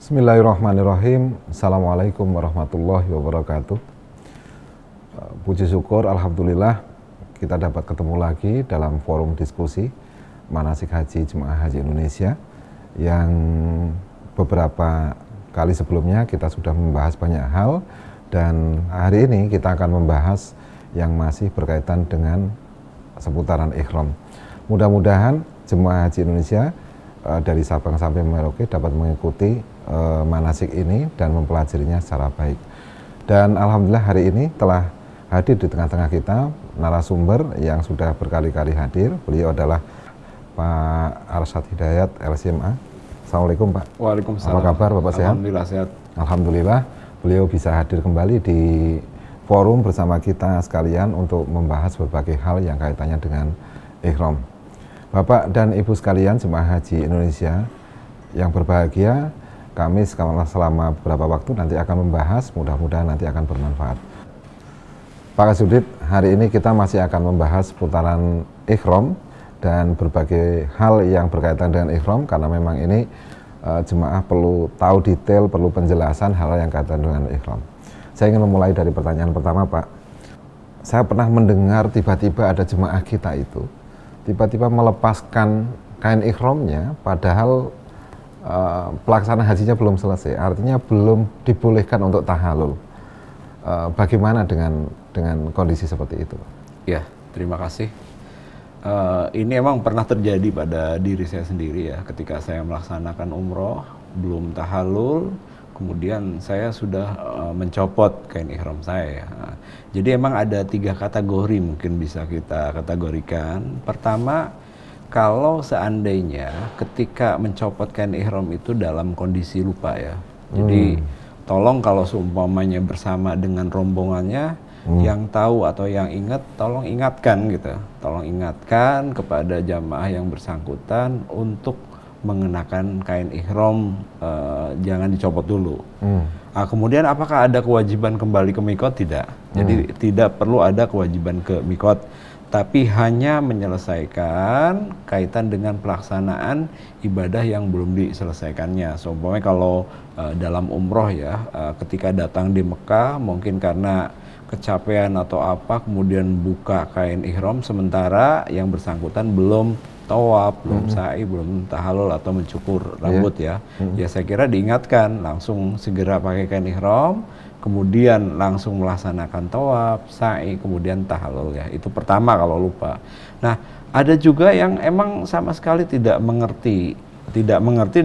Bismillahirrahmanirrahim. Assalamualaikum warahmatullahi wabarakatuh. Puji syukur, alhamdulillah kita dapat ketemu lagi dalam forum diskusi manasik haji Jemaah Haji Indonesia yang beberapa kali sebelumnya kita sudah membahas banyak hal, dan hari ini kita akan membahas yang masih berkaitan dengan seputaran ihram. Mudah-mudahan Jemaah Haji Indonesia dari Sabang sampai Merauke dapat mengikuti manasik ini dan mempelajarinya secara baik. Dan alhamdulillah hari ini telah hadir di tengah-tengah kita narasumber yang sudah berkali-kali hadir. Beliau adalah Pak Arsyad Hidayat, LCMA. Assalamualaikum Pak. Waalaikumsalam. Apa kabar Bapak, sehat? Alhamdulillah sehat. Alhamdulillah beliau bisa hadir kembali di forum bersama kita sekalian untuk membahas berbagai hal yang kaitannya dengan ihram. Bapak dan Ibu sekalian Jemaah Haji Indonesia yang berbahagia, kami selama beberapa waktu nanti akan membahas, mudah-mudahan nanti akan bermanfaat. Pak Kasudit, hari ini kita masih akan membahas seputaran ihram dan berbagai hal yang berkaitan dengan ihram, karena memang ini jemaah perlu tahu detail, perlu penjelasan hal yang kaitan dengan ihram. Saya ingin memulai dari pertanyaan pertama, Pak. Saya pernah mendengar tiba-tiba ada jemaah kita itu tiba-tiba melepaskan kain ihramnya, padahal pelaksanaan hajinya belum selesai, artinya belum dibolehkan untuk tahalul. Bagaimana dengan kondisi seperti itu? Ya, terima kasih. Ini emang pernah terjadi pada diri saya sendiri ya, ketika saya melaksanakan umroh, belum tahalul, kemudian saya sudah mencopot kain ihram saya ya. Jadi emang ada 3 kategori mungkin bisa kita kategorikan. Pertama, kalau seandainya ketika mencopot kain ihram itu dalam kondisi lupa ya. Jadi tolong kalau seumpamanya bersama dengan rombongannya, yang tahu atau yang ingat tolong ingatkan gitu. Tolong ingatkan kepada jamaah yang bersangkutan untuk mengenakan kain ihram, jangan dicopot dulu. Nah, kemudian apakah ada kewajiban kembali ke mikot? Tidak. Jadi tidak perlu ada kewajiban ke mikot, tapi hanya menyelesaikan kaitan dengan pelaksanaan ibadah yang belum diselesaikannya. So, umpamanya kalau dalam umroh ya, ketika datang di Mekah mungkin karena kecapean atau apa, kemudian buka kain ihram sementara yang bersangkutan belum tawaf, belum sa'i, belum tahalul atau mencukur rambut ya. Ya saya kira diingatkan langsung segera pakai kain ihram, kemudian langsung melaksanakan tawaf, sa'i, kemudian tahalul ya. Itu pertama kalau lupa. Nah, ada juga yang emang sama sekali tidak mengerti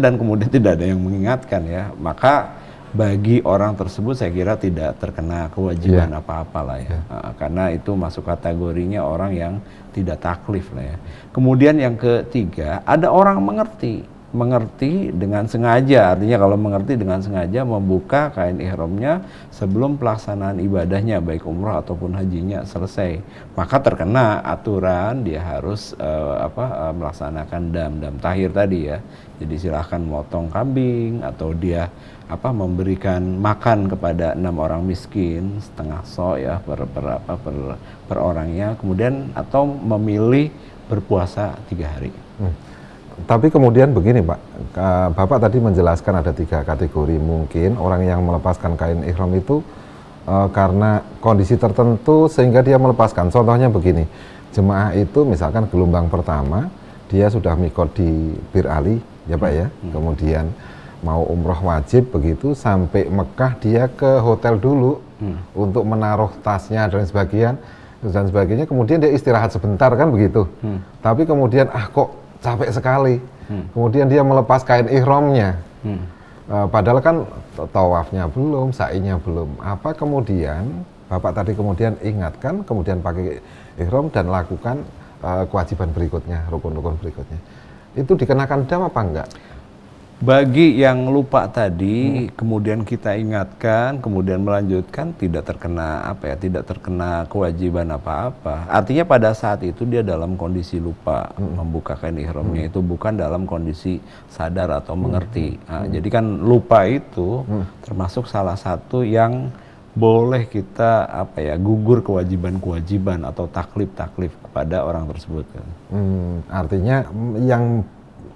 dan kemudian tidak ada yang mengingatkan ya. Maka bagi orang tersebut saya kira tidak terkena kewajiban apa-apa lah ya. Karena itu masuk kategorinya orang yang tidak taklif lah ya. Kemudian yang ketiga, ada orang mengerti dengan sengaja. Artinya kalau mengerti dengan sengaja membuka kain ihramnya sebelum pelaksanaan ibadahnya baik umrah ataupun hajinya selesai, maka terkena aturan dia harus melaksanakan dam tahir tadi ya. Jadi silahkan motong kambing atau dia memberikan makan kepada 6 orang miskin setengah so ya per orangnya, kemudian atau memilih berpuasa 3 hari. Tapi kemudian begini Pak, Bapak tadi menjelaskan ada 3 kategori. Mungkin orang yang melepaskan kain ihram itu karena kondisi tertentu sehingga dia melepaskan. Contohnya begini, jemaah itu misalkan gelombang pertama dia sudah mikot di Bir Ali ya Pak ya, kemudian mau umroh wajib begitu, sampai Mekah dia ke hotel dulu untuk menaruh tasnya dan sebagainya, kemudian dia istirahat sebentar kan begitu. Tapi kemudian kok capek sekali, kemudian dia melepas kain ihramnya, padahal kan tawafnya belum, sa'inya belum. Apa kemudian Bapak tadi kemudian ingatkan, kemudian pakai ihram dan lakukan kewajiban berikutnya, rukun-rukun berikutnya, itu dikenakan dam apa enggak? Bagi yang lupa tadi, kemudian kita ingatkan, kemudian melanjutkan, tidak terkena kewajiban apa-apa. Artinya pada saat itu dia dalam kondisi lupa membuka kain ihramnya, itu bukan dalam kondisi sadar atau mengerti. Nah, jadi kan lupa itu termasuk salah satu yang boleh kita gugur kewajiban-kewajiban atau taklif kepada orang tersebut kan. Artinya yang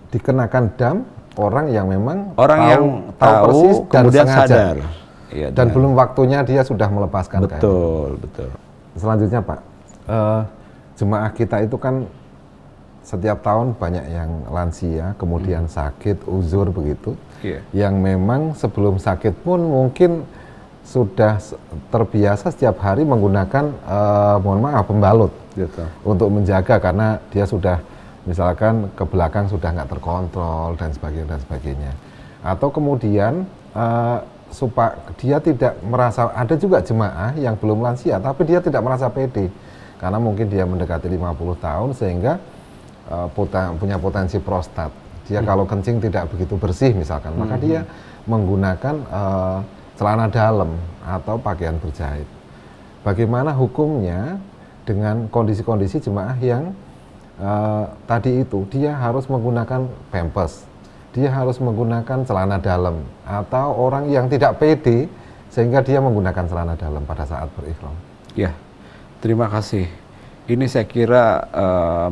dikenakan dam orang yang memang orang yang tahu persis dan kemudian sengaja. sadar. Ya, Dan belum waktunya dia sudah melepaskan kain. betul. Selanjutnya Pak, jemaah kita itu kan setiap tahun banyak yang lansia, kemudian sakit, uzur begitu. Iya. Yang memang sebelum sakit pun mungkin sudah terbiasa setiap hari menggunakan, mohon maaf, pembalut Gitu. untuk menjaga, karena dia sudah misalkan ke belakang sudah nggak terkontrol dan sebagainya. Atau kemudian supaya dia tidak merasa, ada juga jemaah yang belum lansia tapi dia tidak merasa pede karena mungkin dia mendekati 50 tahun sehingga punya potensi prostat. Dia kalau kencing tidak begitu bersih misalkan, maka dia menggunakan celana dalam atau pakaian berjahit. Bagaimana hukumnya dengan kondisi-kondisi jemaah yang tadi itu dia harus menggunakan pampers, dia harus menggunakan celana dalam, atau orang yang tidak pede sehingga dia menggunakan celana dalam pada saat berihram? Ya, terima kasih. Ini saya kira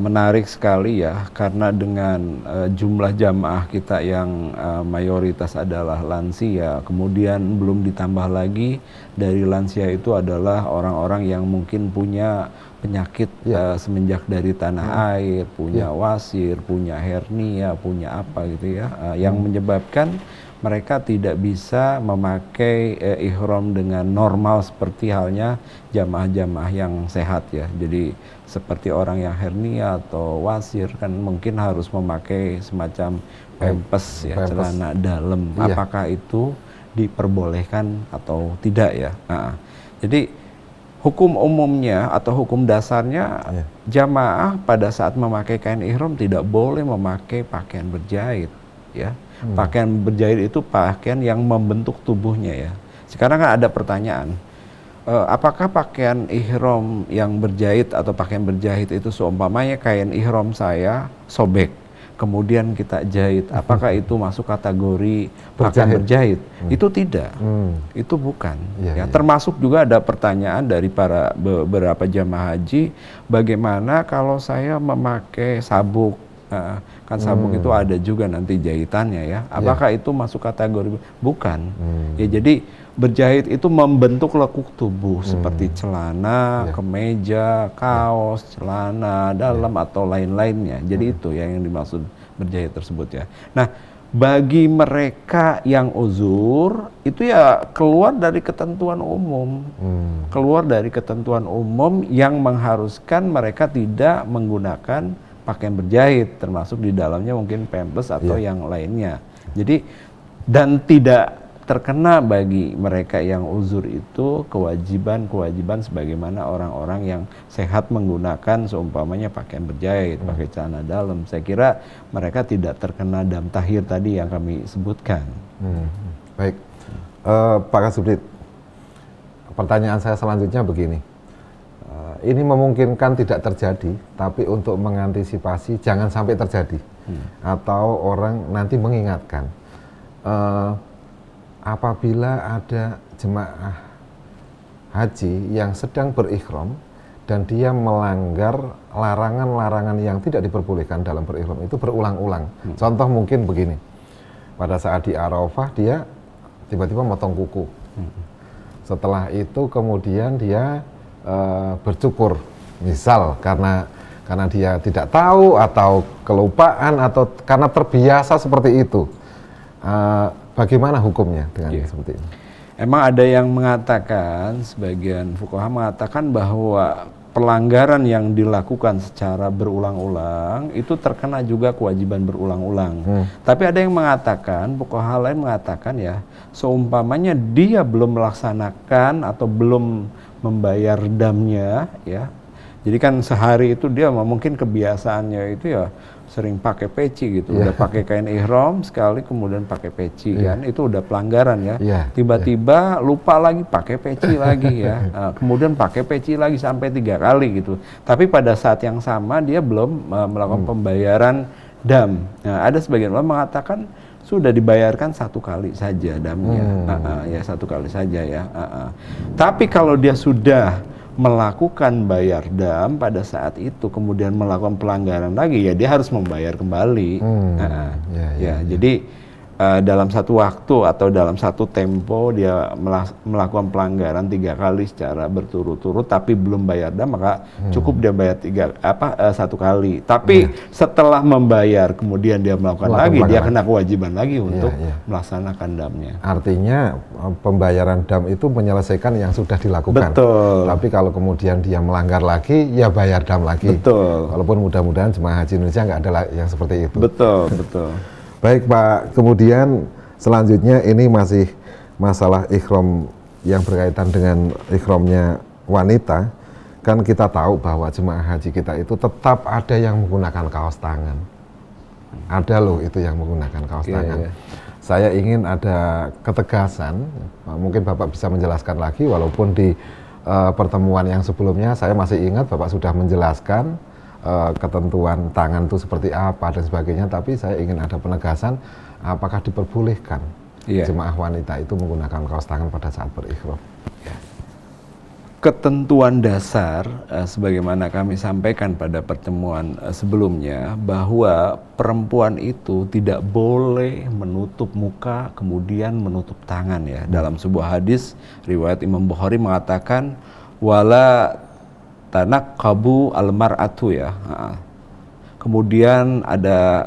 menarik sekali ya, karena dengan jumlah jamaah kita yang mayoritas adalah lansia, kemudian belum ditambah lagi dari lansia itu adalah orang-orang yang mungkin punya penyakit semenjak dari tanah air, punya wasir, punya hernia, punya apa gitu ya, yang menyebabkan mereka tidak bisa memakai ihram dengan normal seperti halnya jamaah-jamaah yang sehat ya. Jadi seperti orang yang hernia atau wasir kan mungkin harus memakai semacam pampers ya, celana dalam. Apakah itu diperbolehkan atau tidak ya? Jadi hukum umumnya atau hukum dasarnya jamaah pada saat memakai kain ihram tidak boleh memakai pakaian berjahit ya. Pakaian berjahit itu pakaian yang membentuk tubuhnya ya. Sekarang kan ada pertanyaan, apakah pakaian ihram yang berjahit atau pakaian berjahit itu seumpamanya kain ihram saya sobek, kemudian kita jahit, apakah itu masuk kategori pakaian berjahit? Itu tidak, itu bukan. Termasuk juga ada pertanyaan dari para beberapa jamaah haji, bagaimana kalau saya memakai sabuk? Kan sabuk itu ada juga nanti jahitannya ya. Apakah itu masuk kategori? Bukan. Ya, jadi berjahit itu membentuk lekuk tubuh seperti celana, kemeja, kaos, celana dalam atau lain-lainnya. Jadi itu yang dimaksud berjahit tersebut ya. Nah, bagi mereka yang uzur itu ya keluar dari ketentuan umum. Keluar dari ketentuan umum yang mengharuskan mereka tidak menggunakan pakaian berjahit, termasuk di dalamnya mungkin pampers atau yang lainnya. Jadi dan tidak terkena bagi mereka yang uzur itu kewajiban sebagaimana orang-orang yang sehat menggunakan seumpamanya pakaian berjahit, pakai celana dalam. Saya kira mereka tidak terkena dam tahir tadi yang kami sebutkan. Baik, Pak Kasubdit, pertanyaan saya selanjutnya begini. Ini memungkinkan tidak terjadi, tapi untuk mengantisipasi jangan sampai terjadi, atau orang nanti mengingatkan, apabila ada jemaah haji yang sedang berihram dan dia melanggar larangan-larangan yang tidak diperbolehkan dalam berihram itu berulang-ulang. Contoh mungkin begini, pada saat di Arafah dia tiba-tiba motong kuku, setelah itu kemudian dia bercukur, misal karena dia tidak tahu atau kelupaan atau karena terbiasa seperti itu, bagaimana hukumnya dengan seperti ini? Emang ada yang mengatakan, sebagian fuqaha mengatakan bahwa pelanggaran yang dilakukan secara berulang-ulang itu terkena juga kewajiban berulang-ulang. Tapi ada yang mengatakan, fuqaha lain mengatakan ya, seumpamanya dia belum melaksanakan atau belum membayar damnya ya. Jadi kan sehari itu dia mungkin kebiasaannya itu ya sering pakai peci gitu, udah pakai kain ihram sekali kemudian pakai peci kan, itu udah pelanggaran ya. Tiba-tiba lupa lagi pakai peci lagi ya, kemudian pakai peci lagi sampai 3 kali gitu. Tapi pada saat yang sama dia belum melakukan pembayaran dam. Nah, ada sebagian ulama mengatakan sudah dibayarkan 1 kali saja damnya, ya 1 kali saja ya. Tapi kalau dia sudah melakukan bayar dam pada saat itu kemudian melakukan pelanggaran lagi, ya dia harus membayar kembali. Jadi dalam satu waktu atau dalam satu tempo dia melakukan pelanggaran 3 kali secara berturut-turut tapi belum bayar dam, maka cukup dia bayar 1 kali. Tapi setelah membayar kemudian dia melakukan lagi, dia kena kewajiban lagi untuk melaksanakan damnya. Artinya pembayaran dam itu menyelesaikan yang sudah dilakukan. Betul. Tapi kalau kemudian dia melanggar lagi, ya bayar dam lagi. Betul. Walaupun mudah-mudahan jemaah haji Indonesia nggak ada yang seperti itu. Betul, betul. Baik Pak, kemudian selanjutnya ini masih masalah ihram yang berkaitan dengan ihramnya wanita. Kan kita tahu bahwa jemaah haji kita itu tetap ada yang menggunakan kaos tangan. Ada loh itu yang menggunakan kaos tangan. Saya ingin ada ketegasan, mungkin Bapak bisa menjelaskan lagi, walaupun di pertemuan yang sebelumnya saya masih ingat Bapak sudah menjelaskan ketentuan tangan itu seperti apa dan sebagainya, tapi saya ingin ada penegasan apakah diperbolehkan jemaah wanita itu menggunakan kaos tangan pada saat berihram. Ketentuan dasar sebagaimana kami sampaikan pada pertemuan sebelumnya, bahwa perempuan itu tidak boleh menutup muka kemudian menutup tangan ya. Dalam sebuah hadis riwayat Imam Bukhari mengatakan wala tanaqabu almar'atu ya. Kemudian ada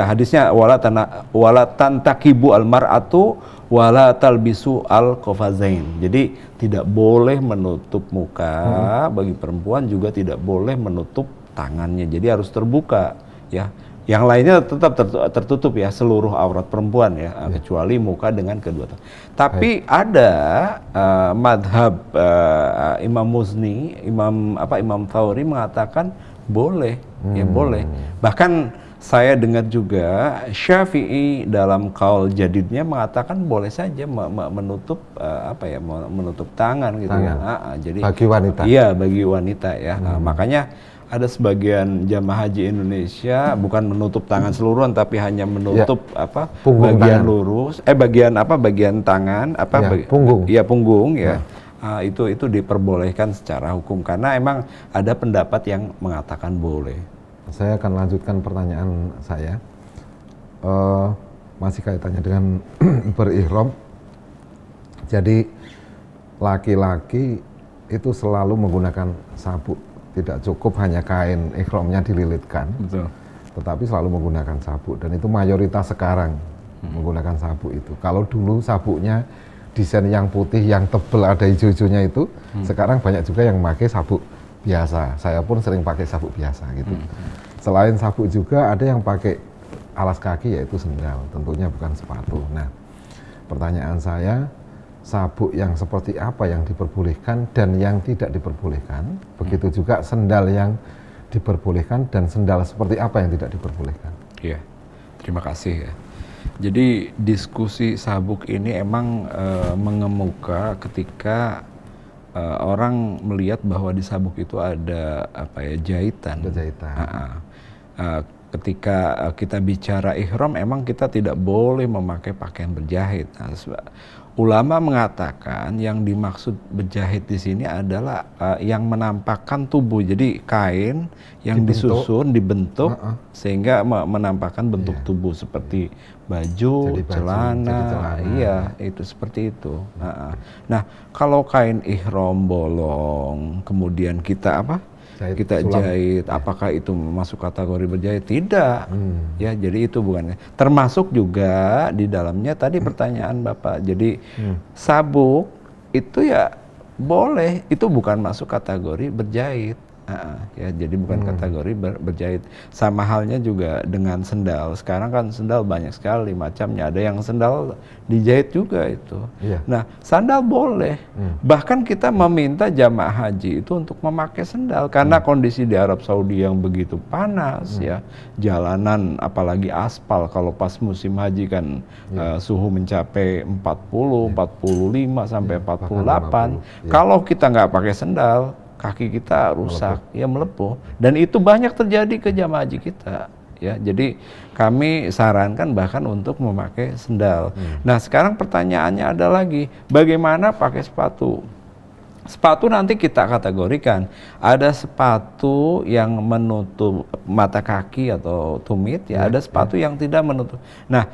hadisnya wala tantakibu almar'atu wala talbisu al-qafazain. Jadi tidak boleh menutup muka bagi perempuan, juga tidak boleh menutup tangannya. Jadi harus terbuka ya. Yang lainnya tetap tertutup ya, seluruh aurat perempuan ya, kecuali muka dengan kedua tangan. Tapi ada madhab Imam Muzni, Imam Thawri mengatakan boleh, ya boleh. Bahkan saya dengar juga Syafi'i dalam qaul jadidnya mengatakan boleh saja menutup menutup tangan gitu ya. Jadi bagi wanita. Iya, bagi wanita ya. Makanya ada sebagian jamaah haji Indonesia bukan menutup tangan seluruhan, tapi hanya menutup bagian tangan. Lurus, bagian tangan, punggung. Iya, punggung ya. Itu diperbolehkan secara hukum karena emang ada pendapat yang mengatakan boleh. Saya akan lanjutkan pertanyaan saya. Masih kaitannya dengan berihram. Jadi laki-laki itu selalu menggunakan sabuk. Tidak cukup hanya kain ihramnya dililitkan, betul, tetapi selalu menggunakan sabuk, dan itu mayoritas sekarang menggunakan sabuk itu. Kalau dulu sabuknya desain yang putih, yang tebal, ada hijau-hijaunya itu, sekarang banyak juga yang memakai sabuk biasa. Saya pun sering pakai sabuk biasa gitu. Selain sabuk juga ada yang pakai alas kaki, yaitu sendal, tentunya bukan sepatu. Nah, pertanyaan saya, sabuk yang seperti apa yang diperbolehkan dan yang tidak diperbolehkan, begitu juga sendal yang diperbolehkan dan sendal seperti apa yang tidak diperbolehkan. Iya, terima kasih ya. Jadi diskusi sabuk ini emang mengemuka ketika orang melihat bahwa di sabuk itu ada jahitan. Ada jahitan. Ketika kita bicara ihram, emang kita tidak boleh memakai pakaian berjahit. Ulama mengatakan yang dimaksud berjahit di sini adalah yang menampakkan tubuh. Jadi kain yang disusun, dibentuk sehingga menampakkan bentuk tubuh seperti baju, celana. Iya, itu seperti itu. Nah, kalau kain ihram bolong, kemudian kita jahit, apakah itu masuk kategori berjahit? Tidak. Ya, jadi itu bukan. Termasuk juga di dalamnya tadi pertanyaan Bapak. Jadi sabuk itu ya boleh, itu bukan masuk kategori berjahit. Ya, jadi bukan kategori berjahit. Sama halnya juga dengan sendal. Sekarang kan sendal banyak sekali macamnya. Ada yang sendal dijahit juga itu. Nah, sandal boleh. Bahkan kita meminta jamaah haji itu untuk memakai sendal karena kondisi di Arab Saudi yang begitu panas ya. Jalanan apalagi aspal kalau pas musim haji kan suhu mencapai 40, 45 sampai 48. Kalau kita nggak pakai sendal, kaki kita rusak, melepuh. Dan itu banyak terjadi ke jamaah haji kita. Ya, jadi kami sarankan bahkan untuk memakai sendal. Nah, sekarang pertanyaannya ada lagi, bagaimana pakai sepatu? Sepatu nanti kita kategorikan, ada sepatu yang menutup mata kaki atau tumit, ya, ada sepatu yang tidak menutup. Nah,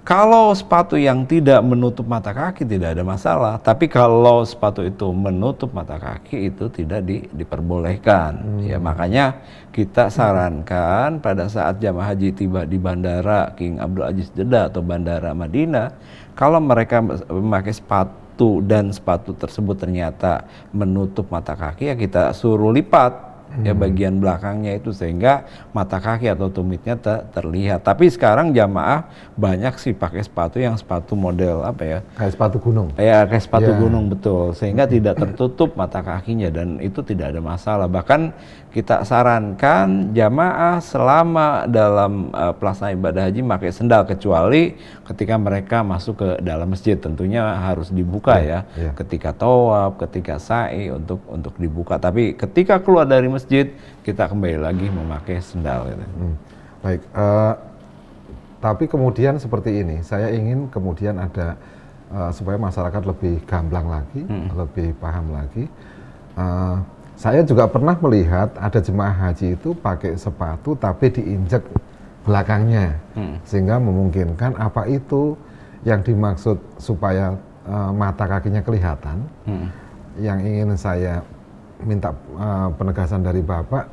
kalau sepatu yang tidak menutup mata kaki tidak ada masalah, tapi kalau sepatu itu menutup mata kaki itu tidak diperbolehkan. Ya, makanya kita sarankan pada saat jamaah haji tiba di bandara King Abdul Aziz Jeddah atau bandara Madinah, kalau mereka memakai sepatu dan sepatu tersebut ternyata menutup mata kaki, ya kita suruh lipat ya bagian belakangnya itu sehingga mata kaki atau tumitnya terlihat. Tapi sekarang jamaah banyak sih pakai sepatu yang sepatu model apa ya? Kayak sepatu gunung. Ya, kayak sepatu gunung, betul. Sehingga tidak tertutup mata kakinya dan itu tidak ada masalah. Bahkan kita sarankan jamaah selama dalam pelaksanaan ibadah haji pakai sendal, kecuali ketika mereka masuk ke dalam masjid, tentunya harus dibuka ya. Ketika tawaf, ketika sa'i untuk dibuka. Tapi ketika keluar dari masjid kita kembali lagi memakai sendal gitu. Baik, tapi kemudian seperti ini, saya ingin kemudian ada supaya masyarakat lebih gamblang lagi, lebih paham lagi. Saya juga pernah melihat ada jemaah haji itu pakai sepatu tapi diinjek belakangnya, sehingga memungkinkan apa itu yang dimaksud supaya mata kakinya kelihatan. Yang ingin saya minta penegasan dari Bapak,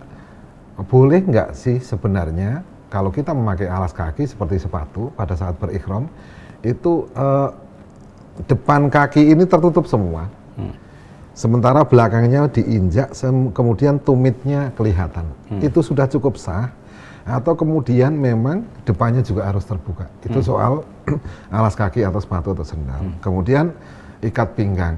boleh nggak sih sebenarnya kalau kita memakai alas kaki seperti sepatu pada saat berikhram itu depan kaki ini tertutup semua, sementara belakangnya diinjak, kemudian tumitnya kelihatan, itu sudah cukup sah atau kemudian memang depannya juga harus terbuka? Itu soal alas kaki atau sepatu atau sendal. Kemudian ikat pinggang,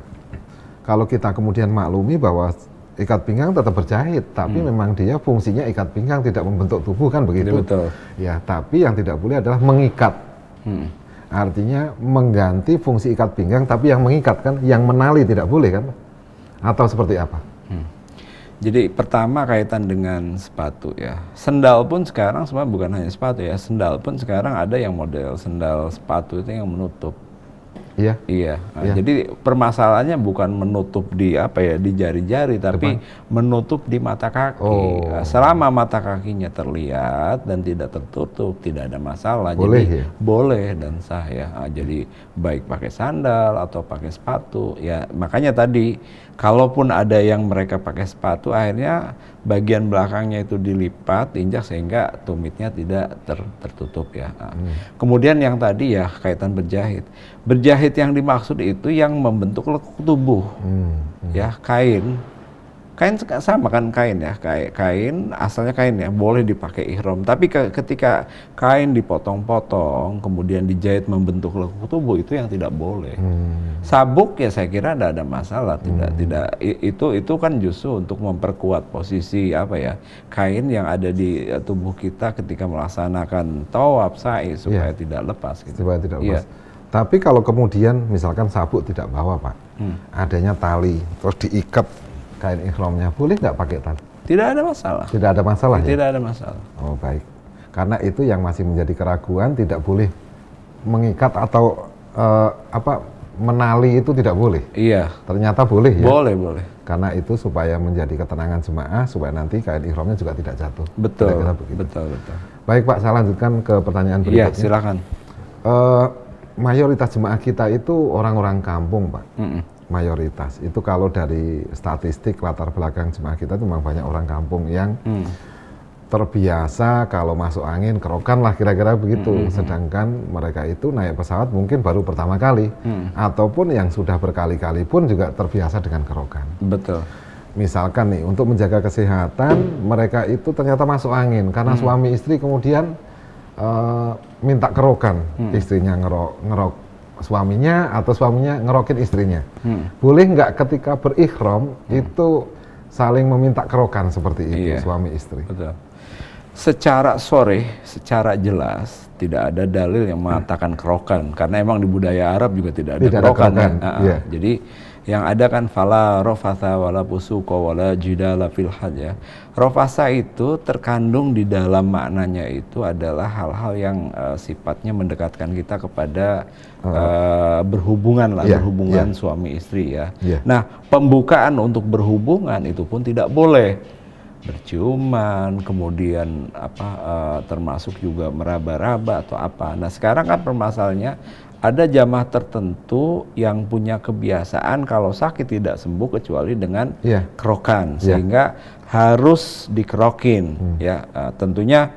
kalau kita kemudian maklumi bahwa ikat pinggang tetap berjahit, tapi memang dia fungsinya ikat pinggang, tidak membentuk tubuh, kan begitu? Betul. Ya, tapi yang tidak boleh adalah mengikat. Artinya mengganti fungsi ikat pinggang, tapi yang mengikat, kan, yang menali tidak boleh, kan? Atau seperti apa? Jadi pertama kaitan dengan sepatu ya. Sendal pun sekarang sebenarnya bukan hanya sepatu ya. Sendal pun sekarang ada yang model sendal sepatu itu yang menutup. Iya. Iya. Nah, jadi permasalahannya bukan menutup di apa ya, di jari-jari, tapi menutup di mata kaki. Selama mata kakinya terlihat dan tidak tertutup, tidak ada masalah. Boleh, jadi ya? boleh dan sah ya. Nah, jadi baik pakai sandal atau pakai sepatu ya. Makanya tadi kalaupun ada yang mereka pakai sepatu, akhirnya bagian belakangnya itu dilipat, diinjak sehingga tumitnya tidak tertutup ya. Nah, kemudian yang tadi ya kaitan berjahit. Berjahit yang dimaksud itu yang membentuk lekuk tubuh, ya, kain sama kan, kain ya, kain asalnya kain ya, boleh dipakai ihram. Tapi ketika kain dipotong-potong kemudian dijahit membentuk lekuk tubuh, itu yang tidak boleh. Sabuk ya saya kira tidak ada masalah, tidak itu kan justru untuk memperkuat posisi apa ya, kain yang ada di tubuh kita ketika melaksanakan tawaf, sa'i, supaya tidak lepas gitu. Supaya tidak lepas. Tapi kalau kemudian misalkan sabuk tidak bawa, Pak, adanya tali, terus diikat kain ihramnya, boleh nggak pakai tali? Tidak ada masalah. Tidak ada masalah ya? Tidak ada masalah. Oh, baik. Karena itu yang masih menjadi keraguan, tidak boleh mengikat atau menali itu tidak boleh. Iya. Ternyata boleh ya? Boleh. Karena itu supaya menjadi ketenangan jemaah, supaya nanti kain ihramnya juga tidak jatuh. Betul. Kira-kira begitu. Betul. Baik, Pak, saya lanjutkan ke pertanyaan berikutnya. Iya, silakan. Mayoritas jemaah kita itu orang-orang kampung, Pak. Mayoritas itu kalau dari statistik latar belakang jemaah kita itu memang banyak orang kampung yang terbiasa kalau masuk angin kerokan lah, kira-kira begitu. Sedangkan mereka itu naik pesawat mungkin baru pertama kali, ataupun yang sudah berkali-kali pun juga terbiasa dengan kerokan. Betul. Misalkan nih, untuk menjaga kesehatan mereka itu ternyata masuk angin karena suami istri kemudian minta kerokan, istrinya ngerok suaminya atau suaminya ngerokin istrinya. Boleh nggak ketika berikhram itu saling meminta kerokan seperti itu, suami istri? Betul. Secara secara jelas tidak ada dalil yang mengatakan kerokan, karena emang di budaya Arab juga tidak ada kerokan. Jadi Yang ada kan fala rafatha wala fusuqa wala jidala fil hajj ya. Rafasa itu terkandung di dalam maknanya itu adalah hal-hal yang sifatnya mendekatkan kita kepada berhubungan lah, berhubungan suami istri ya. Nah, pembukaan untuk berhubungan itu pun tidak boleh berciuman, kemudian termasuk juga meraba-raba atau apa. Nah, sekarang kan permasalahannya ada jamaah tertentu yang punya kebiasaan kalau sakit tidak sembuh kecuali dengan kerokan, sehingga harus dikerokin ya. Tentunya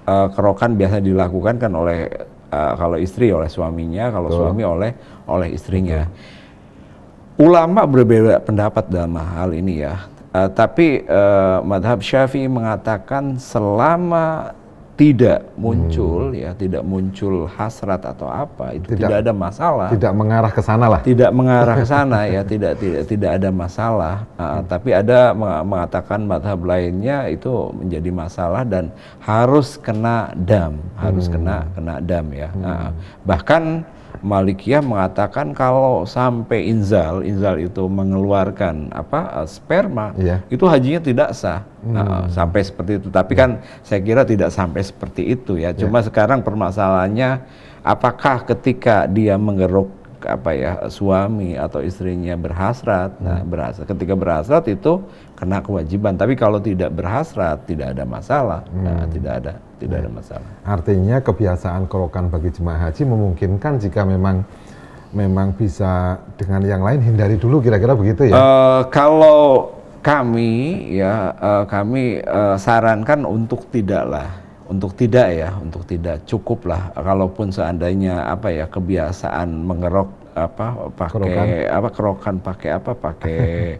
kerokan biasa dilakukan kan oleh kalau istri oleh suaminya, kalau suami oleh istrinya. Ulama berbeda pendapat dalam hal ini ya. Tapi madhab Syafi'i mengatakan selama tidak muncul tidak muncul hasrat atau apa itu tidak ada masalah. Tidak mengarah ke sana lah. Tidak mengarah ke sana ya, tidak ada masalah. Tapi ada mengatakan madhab lainnya itu menjadi masalah dan harus kena dam, harus kena dam ya. Bahkan Malikiyah mengatakan kalau sampai inzal itu mengeluarkan sperma, itu hajinya tidak sah. Sampai seperti itu. Tapi kan saya kira tidak sampai seperti itu ya. Cuma sekarang permasalahannya apakah ketika dia menggeruk suami atau istrinya berhasrat. Nah, ketika berhasrat itu kena kewajiban. Tapi kalau tidak berhasrat tidak ada masalah. Nah, tidak ada masalah. Artinya kebiasaan kerokan bagi jemaah haji memungkinkan jika memang bisa dengan yang lain hindari dulu, kira-kira begitu ya? Kalau kami kami sarankan untuk tidak cukuplah kalaupun seandainya kebiasaan mengerok kerokan pakai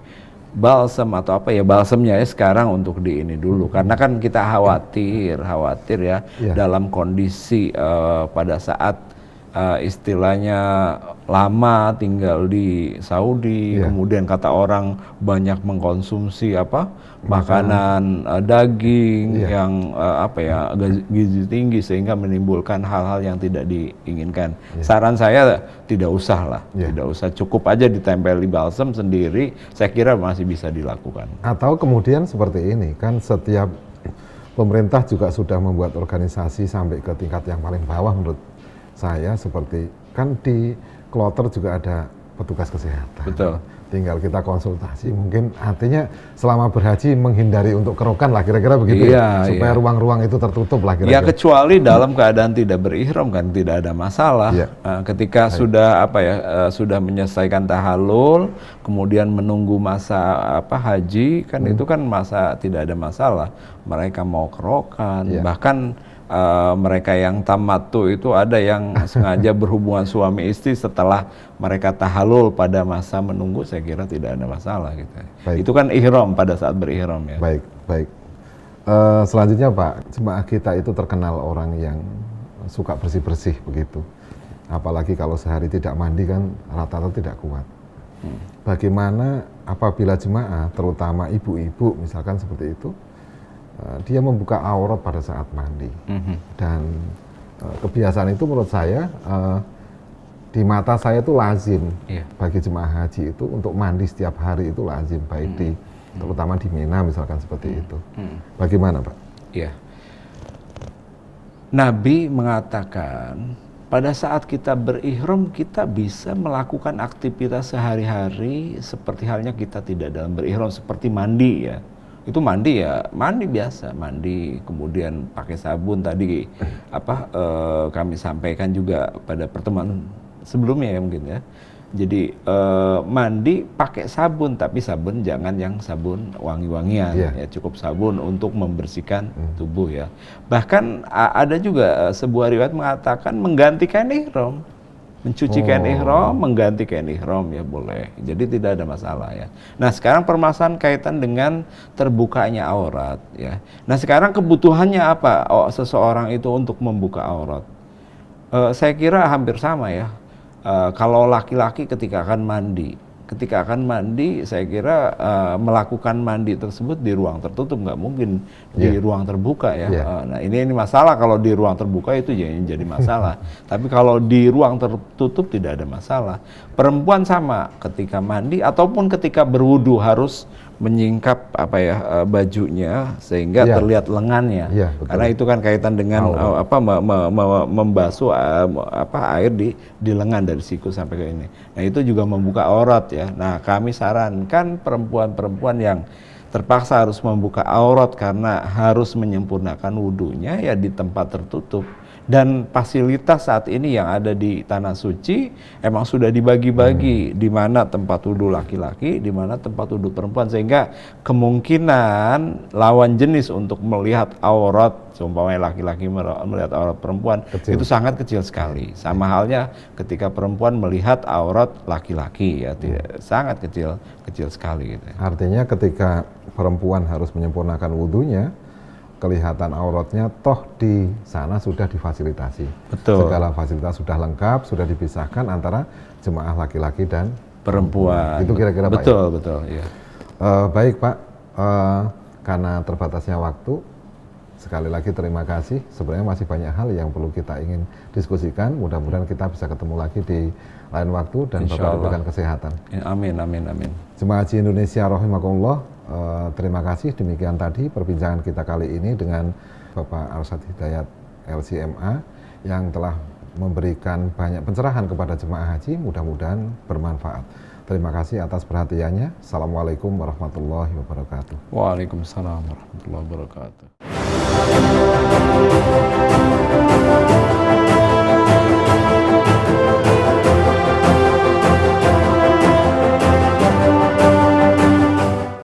balsam atau balsamnya ya sekarang untuk di ini dulu, karena kan kita khawatir ya dalam kondisi pada saat istilahnya lama tinggal di Saudi, kemudian kata orang banyak mengkonsumsi makanan daging yang gizi tinggi sehingga menimbulkan hal-hal yang tidak diinginkan. Saran saya tidak usah lah, tidak usah, cukup aja ditempel di balsam sendiri, saya kira masih bisa dilakukan. Atau kemudian seperti ini kan, setiap pemerintah juga sudah membuat organisasi sampai ke tingkat yang paling bawah menurut saya, seperti kan di kloter juga ada petugas kesehatan. Betul. Tinggal kita konsultasi, mungkin artinya selama berhaji menghindari untuk kerokan lah, kira-kira begitu supaya ruang-ruang itu tertutup lah kira-kira. Ya kecuali dalam keadaan tidak berihram kan tidak ada masalah. Ketika sudah sudah menyelesaikan tahallul, kemudian menunggu masa haji kan itu kan masa tidak ada masalah. Mereka mau kerokan, bahkan mereka yang tamattu itu ada yang sengaja berhubungan suami istri setelah mereka tahallul pada masa menunggu, saya kira tidak ada masalah gitu. Itu kan ihram pada saat berihram ya. Baik. Selanjutnya Pak, jemaah kita itu terkenal orang yang suka bersih-bersih begitu. Apalagi kalau sehari tidak mandi kan rata-rata tidak kuat. Bagaimana apabila jemaah, terutama ibu-ibu misalkan seperti itu, dia membuka aurat pada saat mandi, dan kebiasaan itu menurut saya di mata saya itu lazim bagi jemaah haji itu untuk mandi setiap hari, itu lazim, baik terutama di Mina misalkan seperti itu. Bagaimana Pak? Iya. Nabi mengatakan pada saat kita berihram kita bisa melakukan aktivitas sehari-hari seperti halnya kita tidak dalam berihram, seperti mandi ya. Itu mandi biasa, mandi kemudian pakai sabun tadi kami sampaikan juga pada pertemuan sebelumnya ya mungkin ya. Jadi mandi pakai sabun, tapi sabun jangan yang sabun wangi-wangian ya, cukup sabun untuk membersihkan tubuh ya. Bahkan ada juga sebuah riwayat mengatakan menggantikan ihram. Mencuci kain ihram, mengganti kain ihram ya boleh. Jadi tidak ada masalah ya. Nah sekarang permasalahan kaitan dengan terbukanya aurat ya. Nah sekarang kebutuhannya apa seseorang itu untuk membuka aurat? Saya kira hampir sama ya. Kalau laki-laki ketika akan mandi, ketika akan mandi, saya kira melakukan mandi tersebut di ruang tertutup, nggak mungkin di ruang terbuka ya. Nah ini masalah kalau di ruang terbuka itu jadi masalah. Tapi kalau di ruang tertutup tidak ada masalah. Perempuan sama ketika mandi ataupun ketika berwudu harus menyingkap bajunya sehingga terlihat lengannya, karena itu kan kaitan dengan membasuh air di lengan dari siku sampai ke ini. Nah itu juga membuka aurat ya. Nah kami sarankan perempuan-perempuan yang terpaksa harus membuka aurat karena harus menyempurnakan wudunya ya di tempat tertutup. Dan fasilitas saat ini yang ada di Tanah Suci emang sudah dibagi-bagi di mana tempat wudhu laki-laki, di mana tempat wudhu perempuan, sehingga kemungkinan lawan jenis untuk melihat aurat, seumpamanya laki-laki melihat aurat perempuan itu sangat kecil sekali. Sama halnya ketika perempuan melihat aurat laki-laki ya, sangat kecil sekali gitu. Artinya ketika perempuan harus menyempurnakan wudhunya, kelihatan auratnya toh di sana sudah difasilitasi. Betul. Segala fasilitas sudah lengkap, sudah dipisahkan antara jemaah laki-laki dan perempuan. Itu kira-kira Pak. Betul, ya. Baik Pak, karena terbatasnya waktu, sekali lagi terima kasih. Sebenarnya masih banyak hal yang perlu kita ingin diskusikan. Mudah-mudahan kita bisa ketemu lagi di lain waktu dan Bapak diberikan kesehatan. Amin. Jemaah Haji Indonesia rahimakumullah. Terima kasih, demikian tadi perbincangan kita kali ini dengan Bapak Arsyad Hidayat LCMA yang telah memberikan banyak pencerahan kepada jemaah haji, mudah-mudahan bermanfaat. Terima kasih atas perhatiannya. Assalamualaikum warahmatullahi wabarakatuh. Waalaikumsalam warahmatullahi wabarakatuh.